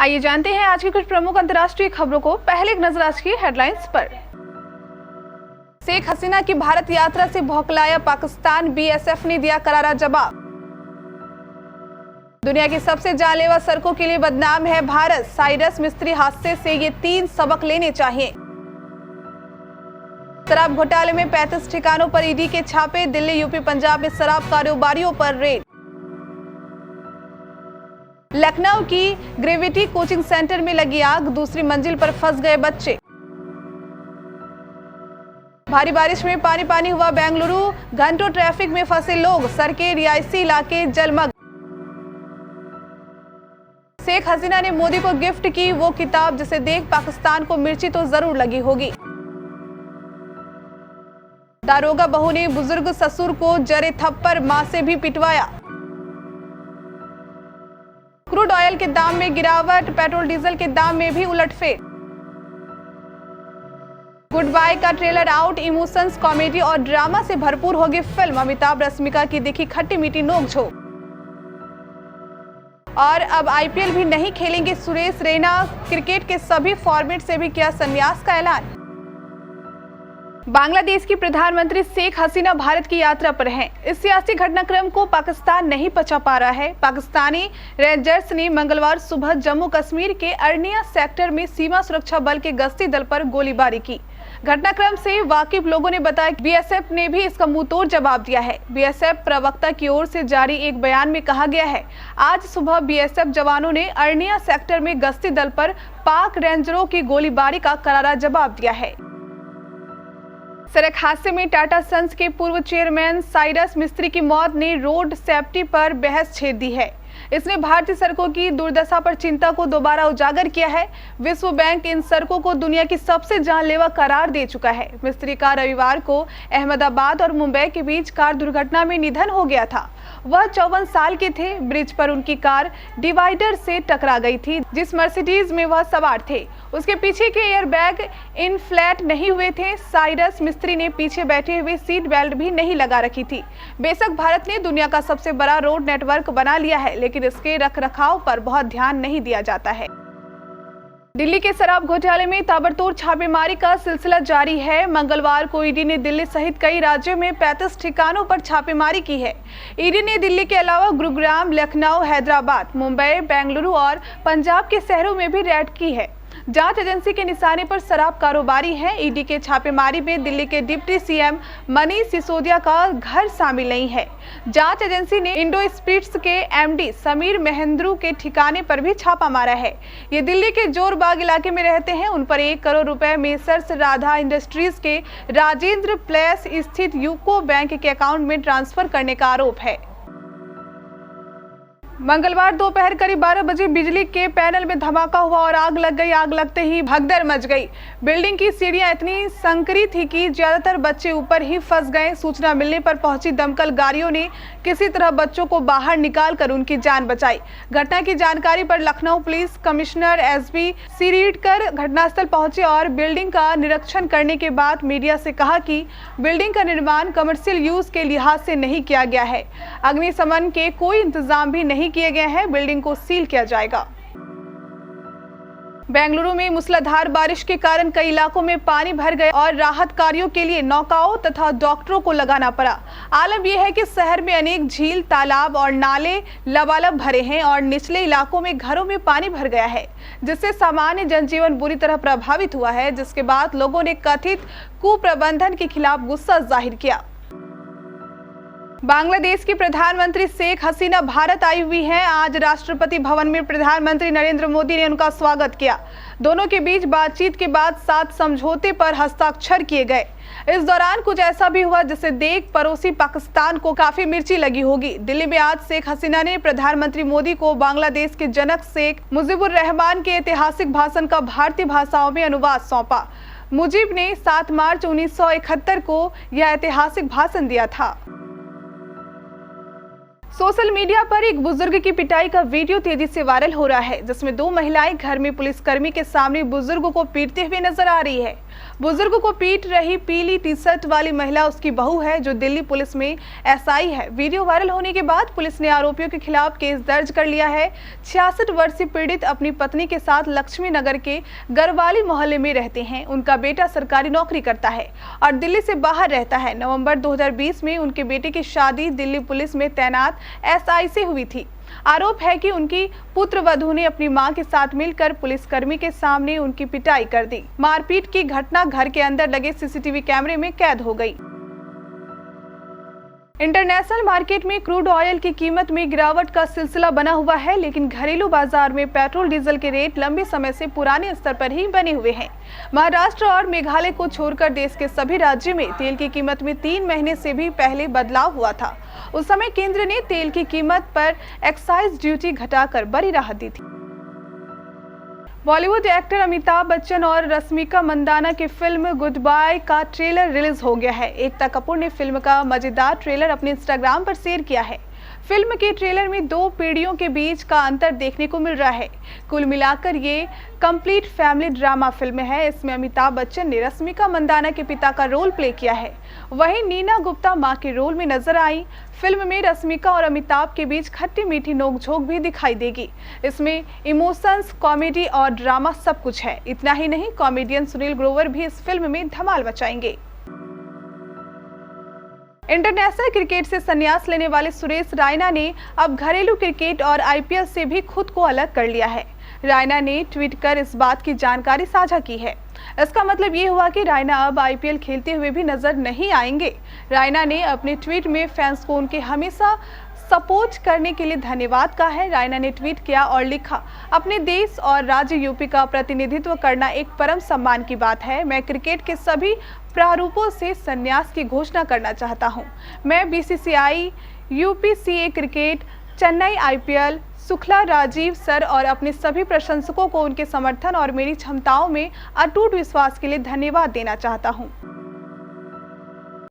आइए जानते हैं आज की कुछ प्रमुख अंतर्राष्ट्रीय खबरों को। पहले एक नजर आज की हेडलाइंस पर। शेख हसीना की भारत यात्रा से भौंकलाया पाकिस्तान, बीएसएफ ने दिया करारा जवाब। दुनिया की सबसे जानलेवा सड़कों के लिए बदनाम है भारत, साइरस मिस्त्री हादसे से ये 3 सबक लेने चाहिए। शराब घोटाले में 35 ठिकानों पर ईडी के छापे, दिल्ली, यूपी, पंजाब में शराब कारोबारियों पर रेड। लखनऊ की ग्रेविटी कोचिंग सेंटर में लगी आग, दूसरी मंजिल पर फंस गए बच्चे। भारी बारिश में पानी पानी हुआ बेंगलुरु, घंटों ट्रैफिक में फंसे लोग, सड़कें, रिहायशी इलाके जलमग्न। शेख हसीना ने मोदी को गिफ्ट की वो किताब जिसे देख पाकिस्तान को मिर्ची तो जरूर लगी होगी। दारोगा बहू ने बुजुर्ग ससुर को जरे थप्पड़, मां से भी पिटवाया। क्रूड ऑयल के दाम में गिरावट, पेट्रोल डीजल के दाम में भी उलटफेर। गुड बाय का ट्रेलर आउट, इमोशंस, कॉमेडी और ड्रामा से भरपूर होगी फिल्म, अमिताभ रश्मिका की दिखी खट्टी मीठी नोकझोंक। और अब आईपीएल भी नहीं खेलेंगे सुरेश रैना, क्रिकेट के सभी फॉर्मेट से भी किया संन्यास का ऐलान। बांग्लादेश की प्रधानमंत्री शेख हसीना भारत की यात्रा पर हैं। इस सियासी घटनाक्रम को पाकिस्तान नहीं पचा पा रहा है। पाकिस्तानी रेंजर्स ने मंगलवार सुबह जम्मू कश्मीर के अर्निया सेक्टर में सीमा सुरक्षा बल के गश्ती दल पर गोलीबारी की। घटनाक्रम से वाकिफ लोगों ने बताया कि बीएसएफ ने भी इसका मुंहतोड़ जवाब दिया है। बीएसएफ प्रवक्ता की ओर से जारी एक बयान में कहा गया है, आज सुबह बीएसएफ जवानों ने अर्निया सेक्टर में गश्ती दल पर पाक रेंजरों की गोलीबारी का करारा जवाब दिया है। सड़क हादसे में टाटा सन्स के पूर्व चेयरमैन साइरस मिस्त्री की मौत ने रोड सेफ्टी पर बहस छेड़ दी है। इसने भारतीय सड़कों की दुर्दशा पर चिंता को दोबारा उजागर किया है। विश्व बैंक इन सड़कों को दुनिया की सबसे जानलेवा करार दे चुका है। मिस्त्री का रविवार को अहमदाबाद और मुंबई के बीच कार दुर्घटना में निधन हो गया था। वह 54 साल के थे। ब्रिज पर उनकी कार डिवाइडर से टकरा गई थी, जिस मर्सिडीज में वह सवार थे। उसके पीछे के एयरबैग इनफ्लेट नहीं हुए थे। साइरस मिस्त्री ने पीछे बैठे हुए सीट बेल्ट भी नहीं लगा रखी थी। बेशक भारत ने दुनिया का सबसे बड़ा रोड नेटवर्क बना लिया है, लेकिन इसके रखरखाव पर बहुत ध्यान नहीं दिया जाता है। दिल्ली के शराब घोटाले में ताबड़तोड़ छापेमारी का सिलसिला जारी है। मंगलवार को ईडी ने दिल्ली सहित कई राज्यों में 35 ठिकानों पर छापेमारी की है। ईडी ने दिल्ली के अलावा गुरुग्राम, लखनऊ, हैदराबाद, मुंबई, बेंगलुरु और पंजाब के शहरों में भी रेड की है। जांच एजेंसी के निशाने पर शराब कारोबारी है। ईडी के छापेमारी में दिल्ली के डिप्टी सीएम मनीष सिसोदिया का घर शामिल नहीं है। जांच एजेंसी ने इंडो स्पिरिट्स के एमडी समीर महेंद्रू के ठिकाने पर भी छापा मारा है। ये दिल्ली के जोरबाग इलाके में रहते हैं। उन पर 1 करोड़ रुपए मेसर्स राधा इंडस्ट्रीज के राजेंद्र प्लेस स्थित यूको बैंक के अकाउंट में ट्रांसफर करने का आरोप है। मंगलवार दोपहर करीब 12 बजे बिजली के पैनल में धमाका हुआ और आग लग गई। आग लगते ही भगदड़ मच गई। बिल्डिंग की सीढ़ियां इतनी संकरी थी कि ज्यादातर बच्चे ऊपर ही फंस गए। सूचना मिलने पर पहुंची दमकल गाड़ियों ने किसी तरह बच्चों को बाहर निकालकर उनकी जान बचाई। घटना की जानकारी पर लखनऊ पुलिस कमिश्नर एसबी सिरीडकर घटनास्थल पहुंचे और बिल्डिंग का निरीक्षण करने के बाद मीडिया से कहा कि बिल्डिंग का निर्माण कमर्शियल यूज के लिहाज से नहीं किया गया है। अग्निशमन के कोई इंतजाम भी नहीं किए गए हैं। बिल्डिंग को सील किया जाएगा। बेंगलुरु में मूसलाधार बारिश के कारण कई इलाकों में पानी भर गए और राहत कार्यों के लिए नौकाओं तथा डॉक्टरों को लगाना पड़ा। आलम यह है कि शहर में अनेक झील, तालाब और नाले लबालब भरे हैं और निचले इलाकों में घरों में पानी भर गया है, जिससे सामान्य जनजीवन बुरी तरह प्रभावित हुआ है। जिसके बाद लोगों ने कथित कुप्रबंधन के खिलाफ गुस्सा जाहिर किया। बांग्लादेश की प्रधानमंत्री शेख हसीना भारत आई हुई हैं। आज राष्ट्रपति भवन में प्रधानमंत्री नरेंद्र मोदी ने उनका स्वागत किया। दोनों के बीच बातचीत के बाद 7 समझौते पर हस्ताक्षर किए गए। इस दौरान कुछ ऐसा भी हुआ जिसे देख पड़ोसी पाकिस्तान को काफी मिर्ची लगी होगी। दिल्ली में आज शेख हसीना ने प्रधानमंत्री मोदी को बांग्लादेश के जनक शेख मुजीबुर रहमान के ऐतिहासिक भाषण का भारतीय भाषाओं में अनुवाद सौंपा। मुजीब ने 7 मार्च 1971 को यह ऐतिहासिक भाषण दिया था। सोशल मीडिया पर एक बुजुर्ग की पिटाई का वीडियो तेजी से वायरल हो रहा है, जिसमें दो महिलाएं घर में पुलिसकर्मी के सामने बुजुर्ग को पीटते हुए नजर आ रही है। बुजुर्ग को पीट रही पीली टी शर्ट वाली महिला उसकी बहू है, जो दिल्ली पुलिस में एसआई है। वीडियो वायरल होने के बाद पुलिस ने आरोपियों के खिलाफ केस दर्ज कर लिया है। 66 वर्षीय पीड़ित अपनी पत्नी के साथ लक्ष्मी नगर के गरवाली मोहल्ले में रहते हैं। उनका बेटा सरकारी नौकरी करता है और दिल्ली से बाहर रहता है। नवंबर 2020 में उनके बेटे की शादी दिल्ली पुलिस में तैनात एसआई से हुई थी। आरोप है कि उनकी पुत्रवधू ने अपनी मां के साथ मिलकर पुलिसकर्मी के सामने उनकी पिटाई कर दी। मारपीट की घटना घर के अंदर लगे सीसीटीवी कैमरे में कैद हो गई। इंटरनेशनल मार्केट में क्रूड ऑयल की कीमत में गिरावट का सिलसिला बना हुआ है, लेकिन घरेलू बाजार में पेट्रोल डीजल के रेट लंबे समय से पुराने स्तर पर ही बने हुए हैं। महाराष्ट्र और मेघालय को छोड़कर देश के सभी राज्यों में तेल की कीमत में 3 महीने से भी पहले बदलाव हुआ था। उस समय केंद्र ने तेल की कीमत पर एक्साइज ड्यूटी घटाकर बड़ी राहत दी थी। बॉलीवुड एक्टर अमिताभ बच्चन और रश्मिका मंदाना की फिल्म गुड बाय का ट्रेलर रिलीज हो गया है। एकता कपूर ने फिल्म का मजेदार ट्रेलर अपने इंस्टाग्राम पर शेयर किया है। फिल्म के ट्रेलर में 2 पीढ़ियों के बीच का अंतर देखने को मिल रहा है। कुल मिलाकर ये कंप्लीट फैमिली ड्रामा फिल्म है। इसमें अमिताभ बच्चन ने रश्मिका मंदाना के पिता का रोल प्ले किया है, वहीं नीना गुप्ता मां के रोल में नजर आई। फिल्म में रश्मिका और अमिताभ के बीच खट्टी मीठी नोकझोंक भी दिखाई देगी। इसमें इमोशंस, कॉमेडी और ड्रामा सब कुछ है। इतना ही नहीं, कॉमेडियन सुनील ग्रोवर भी इस फिल्म में धमाल मचाएंगे। इंटरनेशनल क्रिकेट से संन्यास लेने वाले सुरेश रायना ने अब घरेलू क्रिकेट और आईपीएल से भी खुद को अलग कर लिया है। रायना ने ट्वीट कर इस बात की जानकारी साझा की है। इसका मतलब ये हुआ कि रायना अब आईपीएल खेलते हुए भी नजर नहीं आएंगे। रायना ने अपने ट्वीट में फैंस को उनके हमेशा सपोर्ट करने के लिए धन्यवाद कहा है। रायना ने ट्वीट किया और लिखा, अपने देश और राज्य यूपी का प्रतिनिधित्व करना एक परम सम्मान की बात है। मैं क्रिकेट के सभी प्रारूपों से संन्यास की घोषणा करना चाहता हूं। मैं BCCI, UPCA cricket, Chennai IPL, Shukla, Rajeev sir और अपने सभी प्रशंसकों को उनके समर्थन और मेरी क्षमताओं में अटूट विश्वास के लिए धन्यवाद देना चाहता हूं।